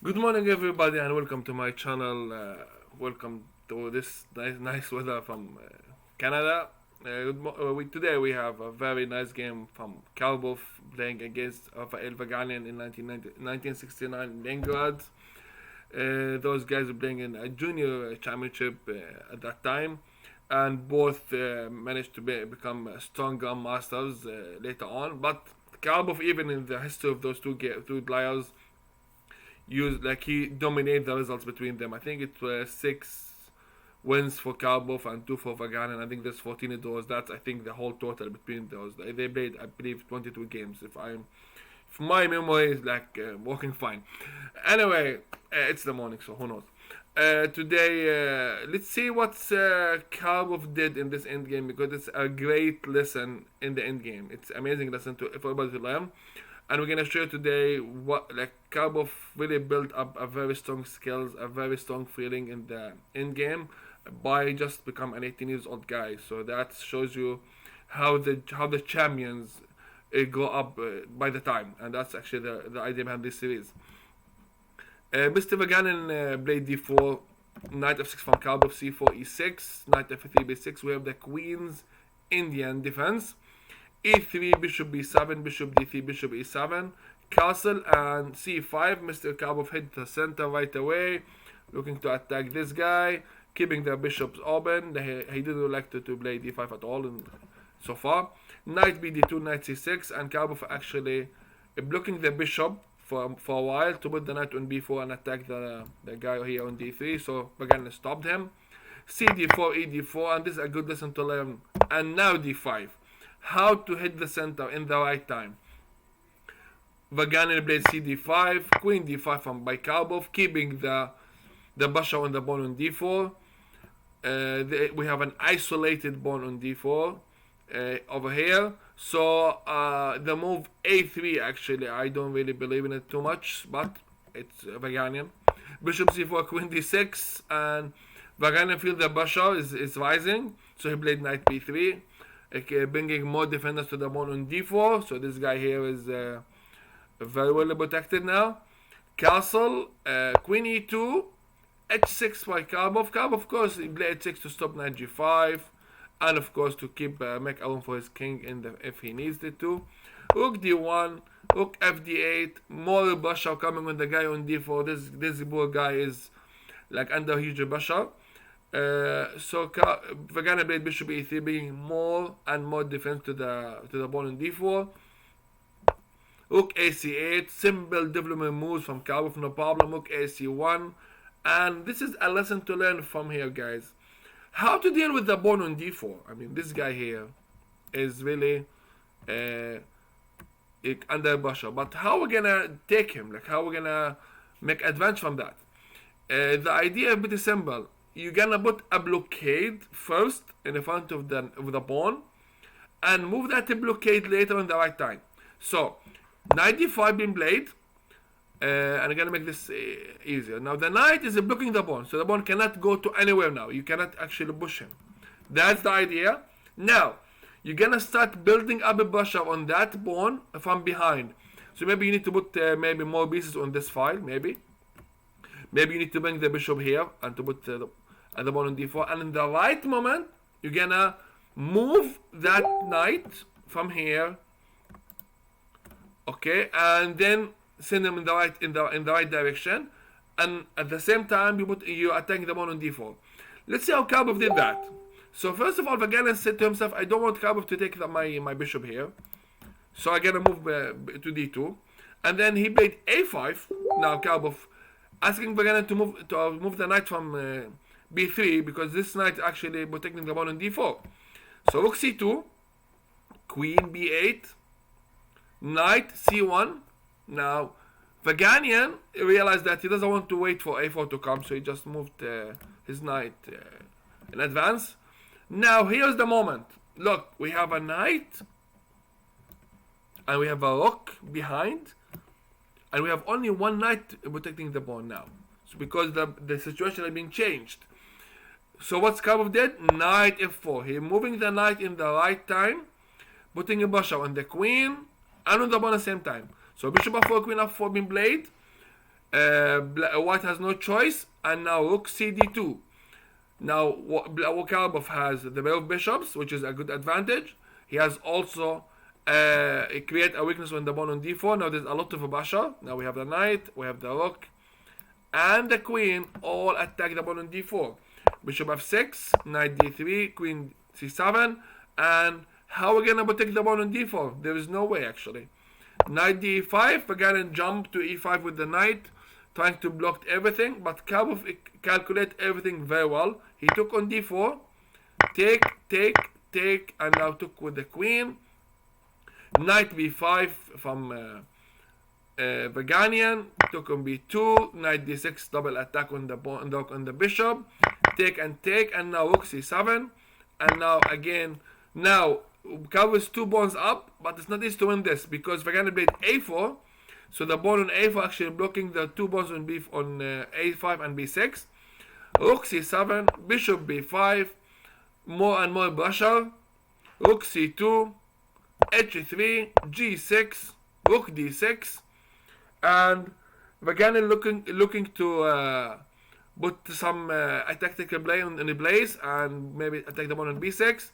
Good morning, everybody, and welcome to my channel. Welcome to this nice weather from Canada. Today we have a very nice game from Karpov playing against Rafael Vaganian in 1969 in Leningrad. Those guys were playing in a junior championship at that time, and both managed to become strong grandmasters later on. But Karpov, even in the history of those two players, he dominated the results between them. I think it was 6 wins for Karpov and 2 for Vagan, and I think there's 14 draws. That's, I think, the whole total between those. They played, I believe, 22 games. If my memory is working fine. Anyway, it's the morning, so who knows. Today, let's see what Karpov did in this end game, because it's a great lesson in the end game. It's amazing lesson for everybody to learn, and we're gonna show today what Karpov really built up a very strong skills, a very strong feeling in the end game by just become an 18 years old guy. So that shows you how the champions go up by the time, and that's actually the idea behind this series. Mr. Vaganin played d4, knight f6 from Karpov, c4, e6, knight f3, b6. We have the Queen's Indian defense. e3, bishop b7, bishop d3, bishop e7, castle, and c5. Mr. Karpov hit the center right away, looking to attack this guy, keeping the bishops open. He didn't like to play d5 at all so far. Knight bd2, knight c6, and Karpov actually blocking the bishop for a while to put the knight on b4 and attack the guy here on d3. So Vaganin stopped him. cd4, ed4, and this is a good lesson to learn. And now d5. How to hit the center in the right time. Vaganin played cd5, queen d5 from by Karpov, keeping the basha on the pawn on d4. We have an isolated pawn on d4 over here. So the move a3, actually, I don't really believe in it too much, but it's Vaganian. Bishop c4, queen d6, and Vaganian feels the basha is rising, so he played knight b3, bringing more defenders to the pawn on d4. So this guy here is very well protected now. Castle, queen e2, h6 by Karpov. Karpov, of course, he played h6 to stop knight g5, and of course to keep make room for his king if he needs it to. Rook d1, rook fd8, more basha coming on the guy on d4. This poor guy is like under huge basha. So Vagana played bishop e3, bringing more and more defense to the pawn on d4. Rook ac8, simple development moves from Karpov, no problem. Rook ac1, and this is a lesson to learn from here, guys. How to deal with the pawn on d4. I mean, this guy here is really under basha, but how we're gonna take him? Like, how we're gonna make advantage from that? The idea is pretty simple. You're gonna put a blockade first in the front of the pawn, and move that blockade later on the right time. So knight d5 being played, and I'm gonna make this easier. Now the knight is blocking the pawn, so the pawn cannot go to anywhere now. You cannot actually push him. That's the idea. Now you're gonna start building up a basha on that pawn from behind. So maybe you need to put maybe more pieces on this file. Maybe you need to bring the bishop here and to put the pawn on d4. And in the right moment, you're gonna move that knight from here. Okay, and then send him in the right direction, and at the same time you attacking the pawn on d4. Let's see how Karpov did that. So first of all, Vaganin said to himself, I don't want Karpov to take my bishop here, so I gotta move to d2, and then he played a5. Now Karpov asking Vaganin to move the knight from b3, because this knight actually protecting the pawn on d4. So rook c2, queen b8, knight c1. Now Vaganian realized that he doesn't want to wait for a4 to come, so he just moved his knight in advance. Now here's the moment. Look, we have a knight, and we have a rook behind, and we have only one knight protecting the pawn now. So because the situation has been changed. So what's Karpov did? Knight f4. He moving the knight in the right time, putting a basha on the queen and on the pawn at the same time. So bishop f4, queen f4 being played. White has no choice, and now rook cd2. Now Karpov has the pair of bishops, which is a good advantage. He has also create a weakness on the pawn on d4. Now there's a lot of pressure. Now we have the knight, we have the rook, and the queen all attack the pawn on d4. Bishop f6, knight d3, queen c7, and how are we gonna protect the pawn on d4? There is no way actually. Knight d5, Vaganin jump to e5 with the knight, trying to block everything, but Karpov calculate everything very well. He took on d4, take, and now took with the queen. Knight b5 from Vaganian, took on b2, knight d6, double attack on the bishop, take, and now rook c7, and now again, now Karpov is 2 pawns up, but it's not easy to win this because Vaganian played a4, so the pawn on a4 actually blocking the 2 pawns on a5 and b6. Rook c7, bishop b5, more and more pressure, rook c2, h3, g6, rook d6, and Vaganin looking to put some a tactical play in the place and maybe attack the pawn on b6.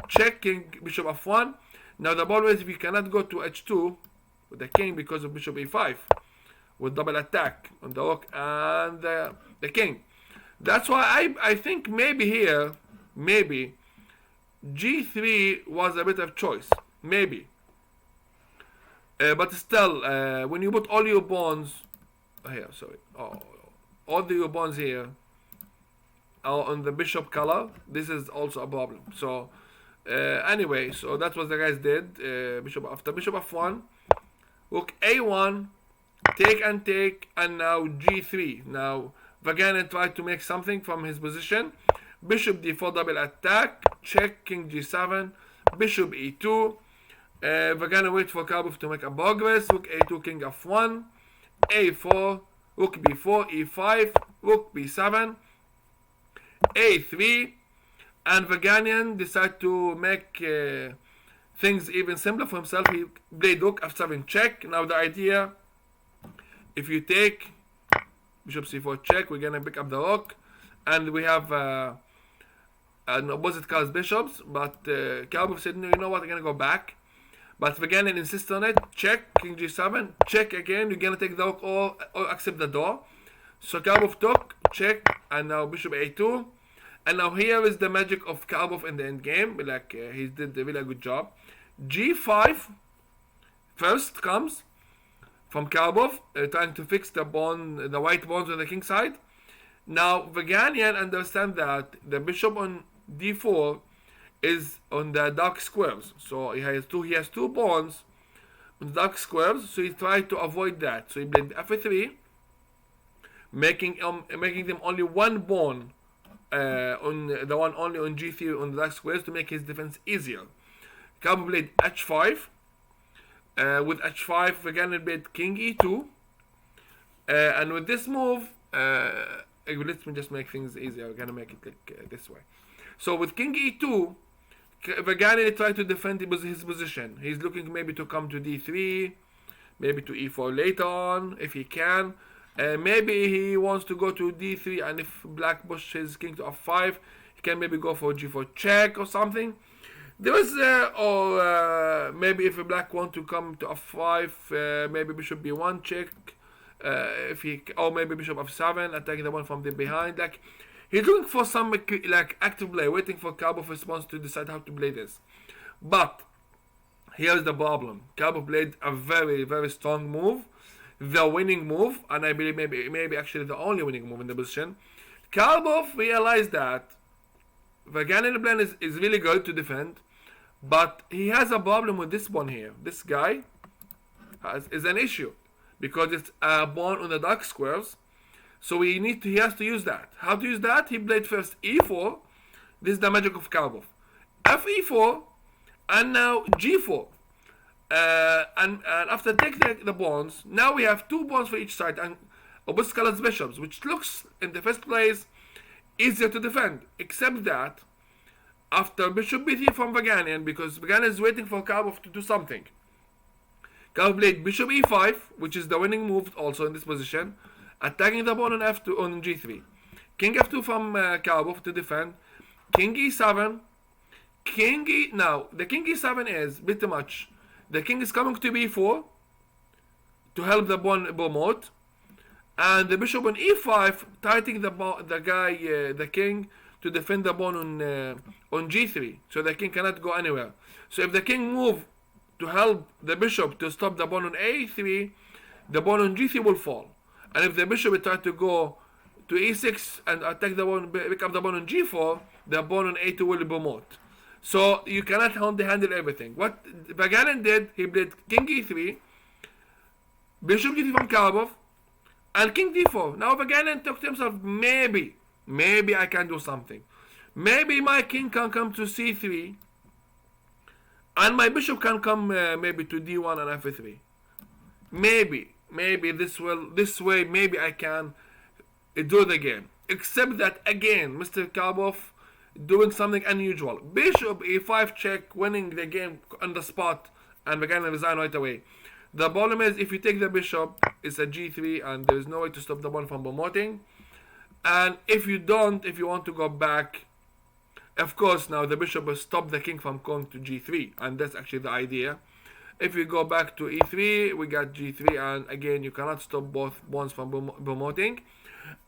Check, king, bishop f1. Now the problem is if you cannot go to h2 with the king because of bishop e5 with double attack on the rook and the king. That's why I think maybe here, maybe g3 was a better choice. Maybe. But still, when you put all your pawns here, all your pawns here on the bishop color, this is also a problem. So anyway, so that's what the guys did. Bishop after bishop f1, rook a1, take, and now g3. Now Vaganin tried to make something from his position. Bishop d4 double attack, check, king g7, bishop e2. Vaganin wait for Karpov to make a progress. Rook a2, king f1, a4, rook b4, e5, rook b7, a3, and Vaganian decided to make things even simpler for himself. He played rook f7 check. Now the idea, if you take bishop c4 check, we're gonna pick up the rook, and we have an opposite colors bishops, but Karpov said, no, you know what, I'm gonna go back. But Vaganin insists on it. Check, king g7, check again, you're gonna take the rook or accept the door. So Karpov took, check, and now bishop a2. And now here is the magic of Karpov in the end game. Like he did a really good job. g5 first comes from Karpov, trying to fix the white pawns on the king side. Now Vaganian understand that the bishop on d4 is on the dark squares, so he has two pawns on the dark squares, so he tried to avoid that. So he played f3, making them only one pawn on the one only on g3 on the dark squares to make his defense easier. Karpov played h5. With h5, Vaganin played king e2, and with this move, let me just make things easier. We're gonna make it like this way. So with king e2, Vaganin tried to defend his position. He's looking maybe to come to d3, maybe to e4 later on if he can. Maybe he wants to go to d3, and if black pushes king to f5, he can maybe go for g4 check or something. There was, or maybe if a black want to come to f5, maybe bishop b1 check. Or maybe bishop f7, attacking the one from the behind. Like he's looking for some like active play, waiting for Karpov response to decide how to play this. But here's the problem: Karpov played a very, very strong move, the winning move, and I believe maybe actually the only winning move in the position. Karpov realized that Vaganin's plan is really good to defend, but he has a problem with this one here. This guy is an issue because it's a pawn on the dark squares. So he has to use that. How to use that? He played first e4. This is the magic of Karpov. Fe4, and now g4. And after taking the pawns, now we have 2 pawns for each side and opposite colors bishops, which looks in the first place easier to defend. Except that after bishop b3 from Vaganian, because Vaganian is waiting for Karpov to do something. Karpov played bishop e5, which is the winning move also in this position. attacking the pawn on f2 on g3. King f2 from Karpov to defend. King e7. King e. Now the king e7 is pretty much the king is coming to b4 to help the pawn promote, and the bishop on e5 tightening the king to defend the pawn on g3, so the king cannot go anywhere. So if the king move to help the bishop to stop the pawn on a3, the pawn on g3 will fall. And if the bishop try to go to e6 and attack the pawn, pick up the pawn on g4, the pawn on a2 will promote. So you cannot handle everything. What Vaganin did, he played king e3, bishop g3 from Karpov, and king d4. Now Vaganin thought to himself, maybe I can do something. Maybe my king can come to c3, and my bishop can come maybe to d1 and f3. Maybe this way maybe I can do the game. Except that again, Mr. Karpov doing something unusual. Bishop e5 check, winning the game on the spot, and Vaganin resign right away. The problem is, if you take the bishop, it's a g3, and there is no way to stop the pawn from promoting. And if you want to go back, of course, now the bishop will stop the king from going to g3, and that's actually the idea. If you go back to e3, we got g3, and again, you cannot stop both pawns from promoting.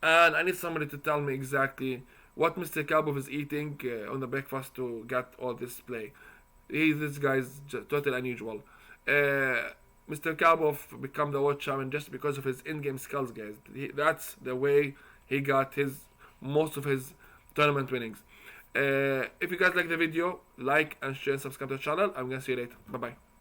And I need somebody to tell me exactly what Mr. Karpov is eating on the breakfast to get all this play. This guy is totally unusual. Mr. Karpov become the world champion just because of his in-game skills, guys. That's the way he got most of his tournament winnings. If you guys like the video, like and share and subscribe to the channel. I'm gonna see you later. Bye bye.